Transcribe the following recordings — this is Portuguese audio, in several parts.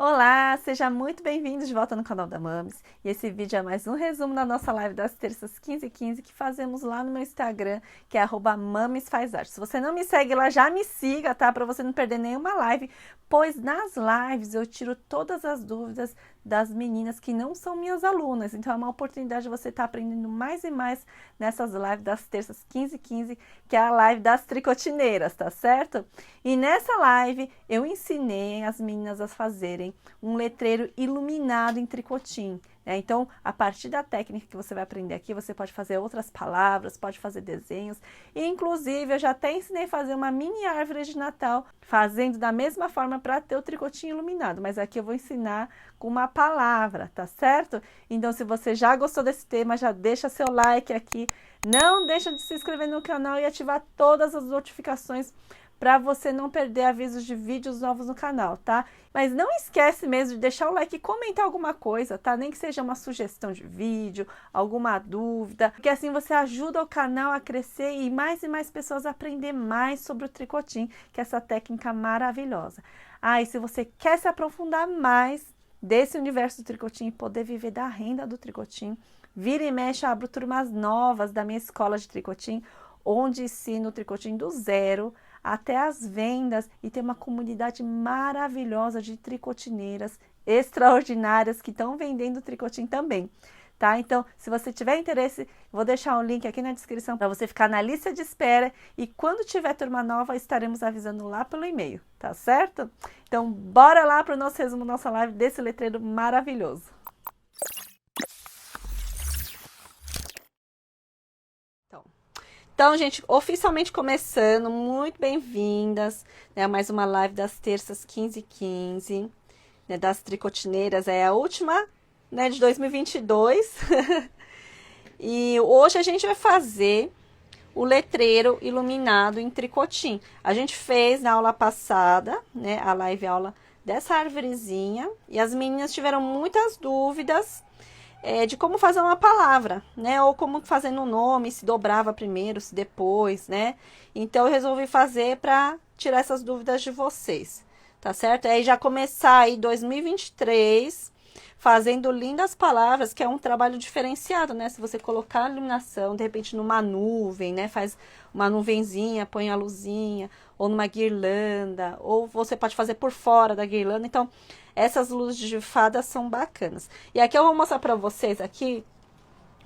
Olá, seja muito bem-vindo de volta no canal da Mames. E esse vídeo é mais um resumo da nossa live das terças 15h15 que fazemos lá no meu Instagram, que é @mamesfazarte. Se você não me segue lá, já me siga, tá? Para você não perder nenhuma live, pois nas lives eu tiro todas as dúvidas das meninas que não são minhas alunas. Então é uma oportunidade de você estar aprendendo mais e mais nessas lives das terças 15h15, que é a live das tricotineiras, tá certo? E nessa live eu ensinei as meninas a fazerem um letreiro iluminado em tricotinho. Então, a partir da técnica que você vai aprender aqui, você pode fazer outras palavras, pode fazer desenhos. E, inclusive, eu já até ensinei a fazer uma mini árvore de Natal, fazendo da mesma forma para ter o tricotinho iluminado. Mas aqui eu vou ensinar com uma palavra, tá certo? Então, se você já gostou desse tema, já deixa seu like aqui. Não deixa de se inscrever no canal e ativar todas as notificações para você não perder avisos de vídeos novos no canal, tá? Mas não esquece mesmo de deixar o like e comentar alguma coisa, tá? Nem que seja uma sugestão de vídeo, alguma dúvida, porque assim você ajuda o canal a crescer e mais pessoas a aprender mais sobre o tricotinho, que é essa técnica maravilhosa. E se você quer se aprofundar mais desse universo do tricotinho e poder viver da renda do tricotinho, vira e mexe, eu abro turmas novas da minha escola de tricotinho, onde ensino o tricotinho do zero até as vendas, e tem uma comunidade maravilhosa de tricotineiras extraordinárias que estão vendendo tricotinho também, tá? Então, se você tiver interesse, vou deixar um link aqui na descrição para você ficar na lista de espera, e quando tiver turma nova, estaremos avisando lá pelo e-mail, tá certo? Então, bora lá para o nosso resumo, nossa live desse letreiro maravilhoso. Então, gente, oficialmente começando, muito bem-vindas, né, a mais uma live das terças 15h15, né, das tricotineiras, é a última, né, de 2022. E hoje a gente vai fazer o letreiro iluminado em tricotinho. A gente fez na aula passada, né, a live aula dessa arvorezinha, e as meninas tiveram muitas dúvidas de como fazer uma palavra, né? Ou como fazer no nome, se dobrava primeiro, se depois, né? Então, eu resolvi fazer para tirar essas dúvidas de vocês, tá certo? Aí já começar aí 2023 fazendo lindas palavras, que é um trabalho diferenciado, né? Se você colocar a iluminação, de repente, numa nuvem, né? Faz uma nuvenzinha, põe a luzinha, ou numa guirlanda, ou você pode fazer por fora da guirlanda. Então, essas luzes de fada são bacanas. E aqui eu vou mostrar para vocês aqui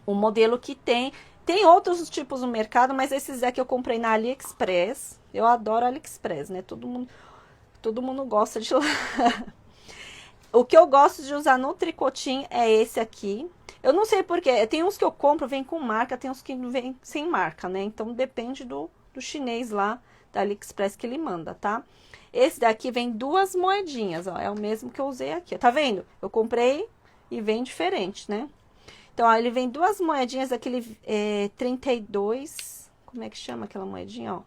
o modelo que tem. Tem outros tipos no mercado, mas esses aqui eu comprei na AliExpress. Eu adoro AliExpress, né? Todo mundo gosta de lá. O que eu gosto de usar no tricotinho é esse aqui. Eu não sei porquê. Tem uns que eu compro, vem com marca, tem uns que vem sem marca, né? Então depende do chinês lá, da AliExpress que ele manda, tá? Esse daqui vem duas moedinhas, ó. É o mesmo que eu usei aqui. Tá vendo? Eu comprei e vem diferente, né? Então, ó, ele vem duas moedinhas, aquele 32... Como é que chama aquela moedinha, ó?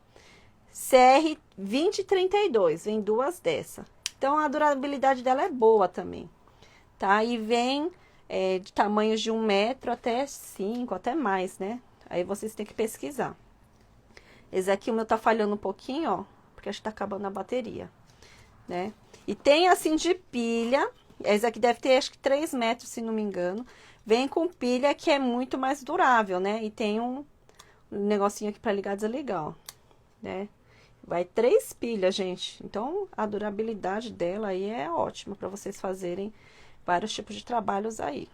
CR 2032. Vem duas dessa. Então, a durabilidade dela é boa também, tá? E vem de tamanhos de 1 metro até 5, até mais, né? Aí vocês têm que pesquisar. Esse aqui o meu tá falhando um pouquinho, ó, porque acho que tá acabando a bateria, né? E tem assim de pilha, esse aqui deve ter acho que 3 metros, se não me engano. Vem com pilha que é muito mais durável, né? E tem um negocinho aqui pra ligar e desligar, ó, né? Vai 3 pilhas, gente. Então, a durabilidade dela aí é ótima para vocês fazerem vários tipos de trabalhos aí,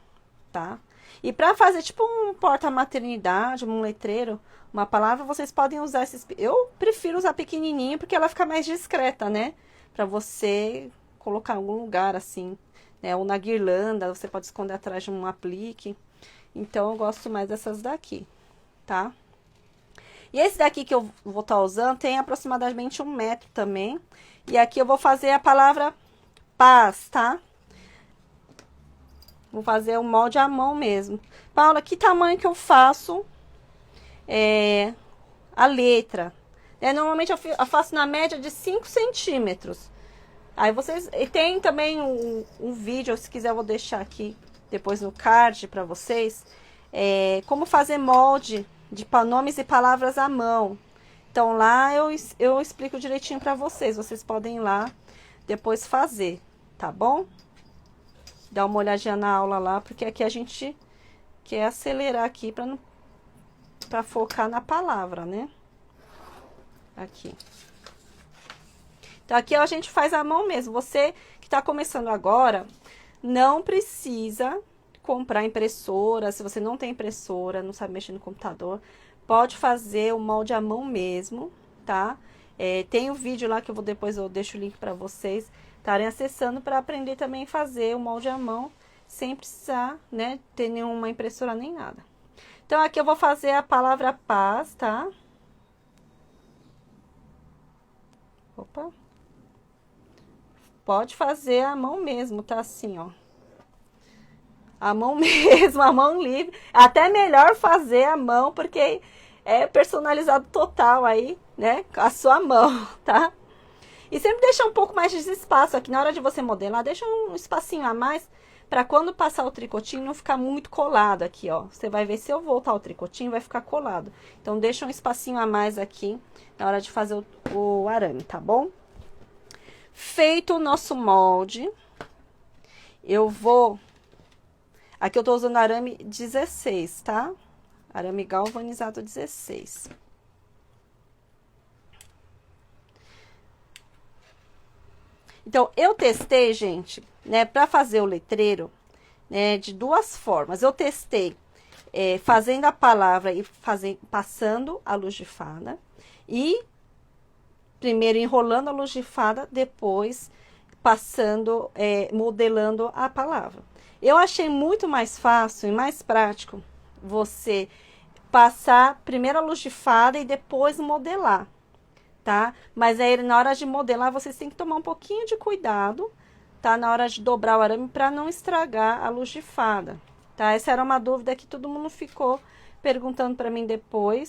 tá? E para fazer tipo um porta-maternidade, um letreiro, uma palavra, vocês podem usar esses... Eu prefiro usar pequenininho porque ela fica mais discreta, né? Para você colocar em algum lugar assim, né? Ou na guirlanda, você pode esconder atrás de um aplique. Então, eu gosto mais dessas daqui, tá? E esse daqui que eu vou estar usando tem aproximadamente 1 metro também. E aqui eu vou fazer a palavra paz, tá? Vou fazer o molde à mão mesmo. Paula, que tamanho que eu faço a letra? Normalmente eu faço na média de 5 centímetros. Aí vocês... E tem também um vídeo, se quiser eu vou deixar aqui depois no card para vocês. Como fazer molde de nomes e palavras à mão. Então, lá eu explico direitinho para vocês. Vocês podem ir lá depois fazer, tá bom? Dá uma olhadinha na aula lá, porque aqui a gente quer acelerar aqui para focar na palavra, né? Aqui. Então, aqui a gente faz à mão mesmo. Você que está começando agora, não precisa comprar impressora. Se você não tem impressora, não sabe mexer no computador, pode fazer o molde à mão mesmo, tá? Tem um vídeo lá que depois eu deixo o link para vocês estarem acessando para aprender também a fazer o molde à mão sem precisar, né, ter nenhuma impressora nem nada. Então, aqui eu vou fazer a palavra paz, tá? Opa. Pode fazer à mão mesmo, tá? Assim, ó. A mão mesmo, a mão livre. Até melhor fazer à mão, porque é personalizado total aí, né? A sua mão, tá? E sempre deixa um pouco mais de espaço aqui. Na hora de você modelar, deixa um espacinho a mais para quando passar o tricotinho não ficar muito colado aqui, ó. Você vai ver, se eu voltar o tricotinho, vai ficar colado. Então, deixa um espacinho a mais aqui na hora de fazer o arame, tá bom? Feito o nosso molde, eu vou... Aqui eu tô usando arame 16, tá? Arame galvanizado 16. Então, eu testei, gente, né, para fazer o letreiro, né, de duas formas. Eu testei fazendo a palavra e passando a luz de fada. E primeiro enrolando a luz de fada, depois passando, modelando a palavra. Eu achei muito mais fácil e mais prático você passar primeiro a luz de fada e depois modelar, tá? Mas aí na hora de modelar, vocês têm que tomar um pouquinho de cuidado, tá? Na hora de dobrar o arame para não estragar a luz de fada, tá? Essa era uma dúvida que todo mundo ficou perguntando para mim depois.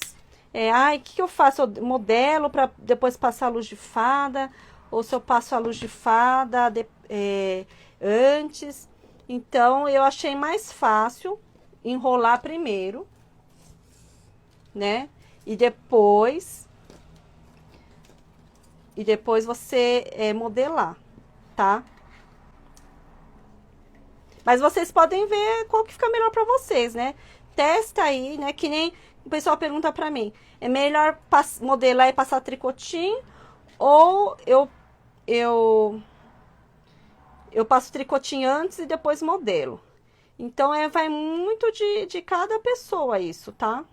O que eu faço? Eu modelo para depois passar a luz de fada? Ou se eu passo a luz de fada antes? Então, eu achei mais fácil enrolar primeiro, né? E depois você modelar, tá? Mas vocês podem ver qual que fica melhor pra vocês, né? Testa aí, né? Que nem o pessoal pergunta pra mim. É melhor modelar e passar tricotinho? Ou eu passo tricotinho antes e depois modelo? Então, vai muito de cada pessoa isso, tá?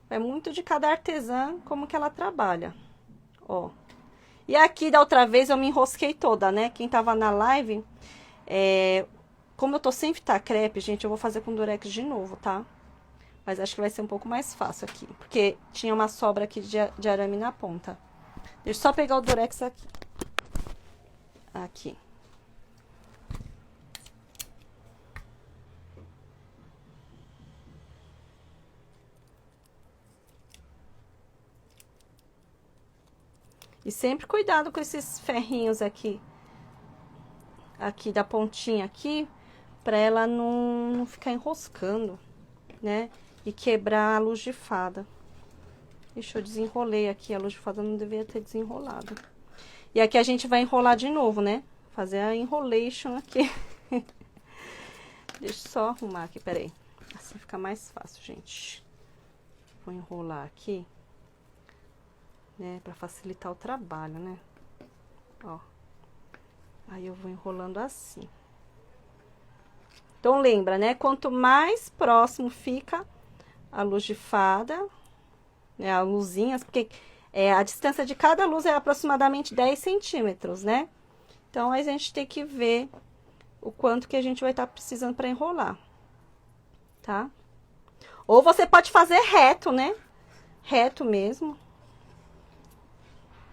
Vai muito de cada artesã, como que ela trabalha. Ó. E aqui, da outra vez, eu me enrosquei toda, né? Quem tava na live, como eu tô sem fita crepe, gente, eu vou fazer com durex de novo, tá? Mas acho que vai ser um pouco mais fácil aqui, porque tinha uma sobra aqui de arame na ponta. Deixa eu só pegar o durex aqui. Aqui. E sempre cuidado com esses ferrinhos aqui da pontinha aqui, pra ela não ficar enroscando, né? E quebrar a luz de fada. Ixi, eu desenrolei aqui, a luz de fada não deveria ter desenrolado. E aqui a gente vai enrolar de novo, né? Fazer a enrolation aqui. Deixa eu só arrumar aqui, peraí. Assim fica mais fácil, gente. Vou enrolar aqui, né? Pra facilitar o trabalho, né? Ó. Aí eu vou enrolando assim. Então, lembra, né? Quanto mais próximo fica a luz de fada, né? As luzinhas, porque a distância de cada luz é aproximadamente 10 centímetros, né? Então, a gente tem que ver o quanto que a gente vai estar precisando para enrolar, tá? Ou você pode fazer reto, né? Reto mesmo.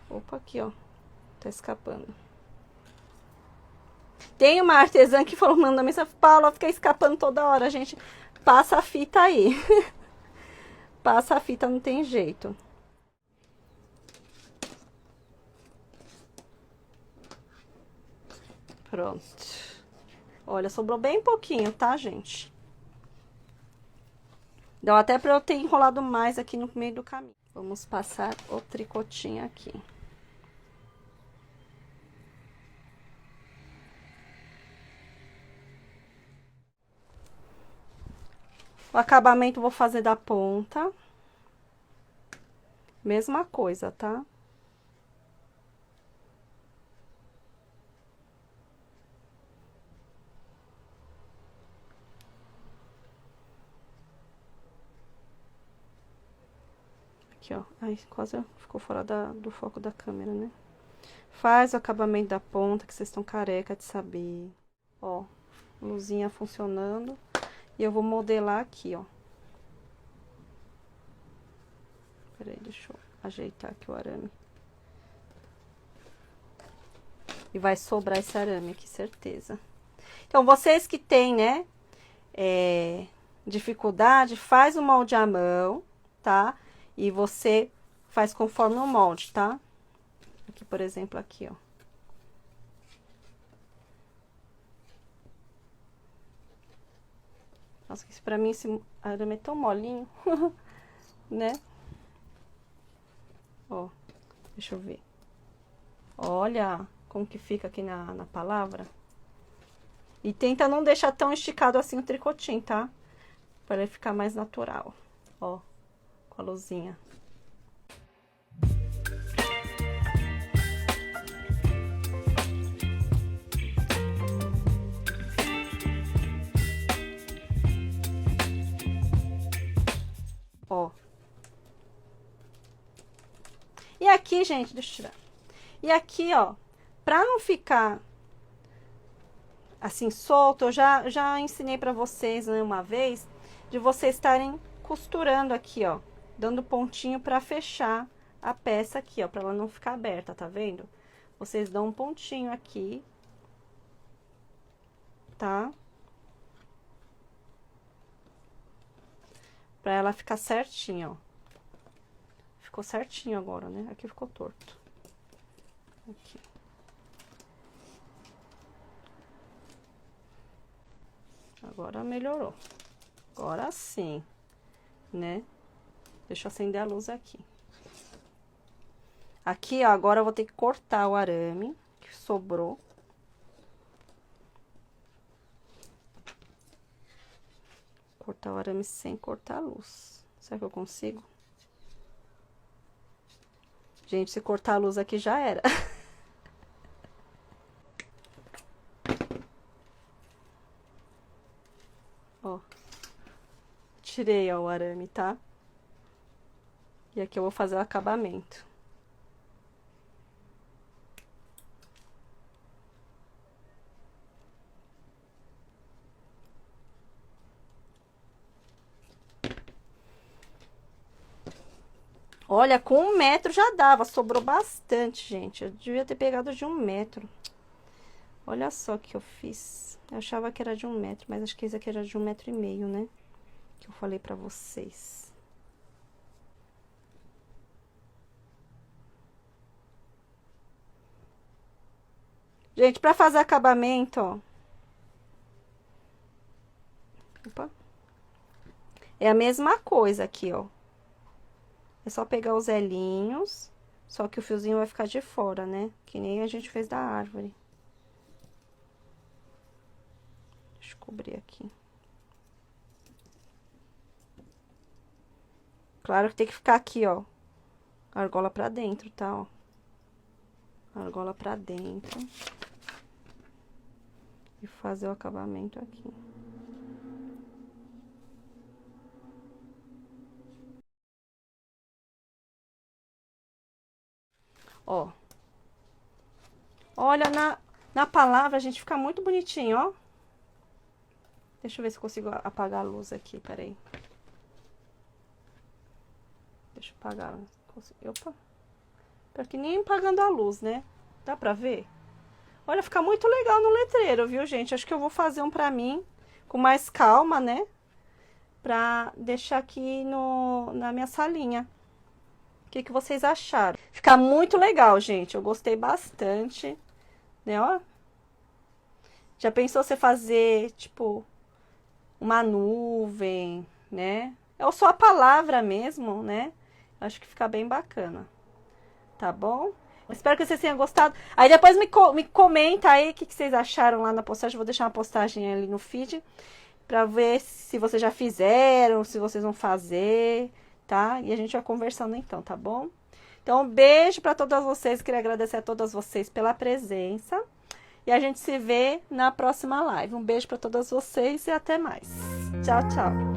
Opa, aqui, ó. Tá escapando. Tem uma artesã que falou, manda mensagem, Paula, fica escapando toda hora, gente. Passa a fita aí. Passa a fita, não tem jeito. Pronto. Olha, sobrou bem pouquinho, tá, gente? Deu até pra eu ter enrolado mais aqui no meio do caminho. Vamos passar o tricotinho aqui. O acabamento eu vou fazer da ponta. Mesma coisa, tá? Aqui, ó. Ai, quase ficou fora do foco da câmera, né? Faz o acabamento da ponta, que vocês estão careca de saber. Ó, luzinha funcionando. E eu vou modelar aqui, ó. Peraí, deixa eu ajeitar aqui o arame. E vai sobrar esse arame aqui, certeza. Então, vocês que têm, né, dificuldade, faz o molde à mão, tá? E você faz conforme o molde, tá? Aqui, por exemplo, aqui, ó. Nossa, isso pra mim, esse arame é tão molinho, né? Ó, deixa eu ver. Olha como que fica aqui na palavra. E tenta não deixar tão esticado assim o tricotinho, tá? Para ele ficar mais natural. Ó, com a luzinha. Ó. E aqui, gente, deixa eu tirar. E aqui, ó, pra não ficar assim solto, eu já ensinei pra vocês, né, uma vez, de vocês estarem costurando aqui, ó, dando pontinho pra fechar a peça aqui, ó, pra ela não ficar aberta, tá vendo? Vocês dão um pontinho aqui, tá? Pra ela ficar certinho, ó. Ficou certinho agora, né? Aqui ficou torto. Aqui. Agora melhorou. Agora sim, né? Deixa eu acender a luz aqui. Aqui, ó, agora eu vou ter que cortar o arame que sobrou. Cortar o arame sem cortar a luz. Será que eu consigo? Gente, se cortar a luz aqui já era. Ó. Tirei, ó, o arame, tá? E aqui eu vou fazer o acabamento. Olha, com 1 metro já dava, sobrou bastante, gente. Eu devia ter pegado de 1 metro. Olha só o que eu fiz. Eu achava que era de 1 metro, mas acho que esse aqui era de 1,5 metro, né? Que eu falei pra vocês. Gente, pra fazer acabamento, ó. Opa. É a mesma coisa aqui, ó. É só pegar os elinhos, só que o fiozinho vai ficar de fora, né? Que nem a gente fez da árvore. Deixa eu cobrir aqui. Claro que tem que ficar aqui, ó. Argola pra dentro, tá, ó. Argola pra dentro. E fazer o acabamento aqui. Ó. Olha, na palavra, gente, fica muito bonitinho, ó. Deixa eu ver se eu consigo apagar a luz aqui, peraí. Deixa eu apagar. Opa. Pior que nem apagando a luz, né? Dá pra ver? Olha, fica muito legal no letreiro, viu, gente? Acho que eu vou fazer um pra mim, com mais calma, né? Pra deixar aqui na minha salinha. O que vocês acharam? Fica muito legal, gente. Eu gostei bastante, né, ó. Já pensou você fazer, tipo, uma nuvem, né? É só a palavra mesmo, né? Acho que fica bem bacana. Tá bom? Espero que vocês tenham gostado. Aí depois me comenta aí o que vocês acharam lá na postagem. Vou deixar uma postagem ali no feed. Pra ver se vocês já fizeram, se vocês vão fazer, tá? E a gente vai conversando então, tá bom? Então, um beijo pra todas vocês. Queria agradecer a todas vocês pela presença. E a gente se vê na próxima live. Um beijo pra todas vocês e até mais. Tchau, tchau.